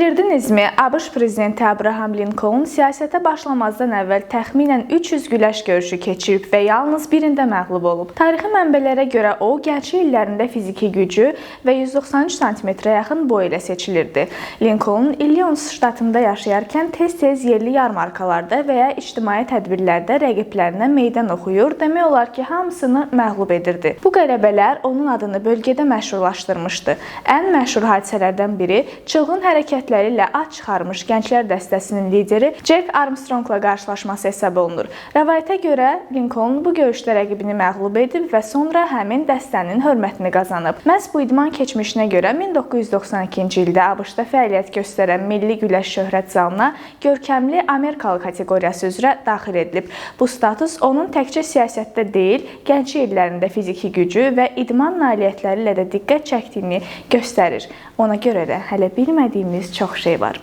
Bilirdinizmi, ABŞ prezidenti Abraham Lincoln siyasətə başlamazdan əvvəl təxminən 300 güləş görüşü keçirib və yalnız birində məğlub olub. Tarixi mənbələrə görə o, gənclik illərində fiziki gücü və 193 sm-ə yaxın boy ilə seçilirdi. Lincoln, Illinois ştatında yaşayarkən tez-tez yerli yarmarkalarda və ya ictimai tədbirlərdə rəqiblərinə meydan oxuyur, demək olar ki, hamısını məğlub edirdi. Bu qələbələr onun adını bölgədə məşhurlaşdırmışdı. Ən məşhur hadisələrdən biri çılğın hərəkətləri ilə ad çıxarmış gənclər dəstəsinin lideri Jack Armstrongla qarşılaşması hesab olunur. Rəvayətə görə Lincoln bu görüşdə rəqibini məğlub edib və sonra həmin dəstənin hörmətini qazanıb. Məhz bu idman keçmişinə görə 1992-ci ildə ABŞ-da fəaliyyət göstərən Milli Güləş Şöhrət Zalına görkəmli Amerikalı kateqoriyası üzrə daxil edilib. Bu status onun təkcə siyasətdə deyil, gənclik illərində fiziki gücü və idman nailiyyətləri ilə də diqqət çəkdiyini göstərir. Ona görə də hələ bilmədiyimiz çox şey var.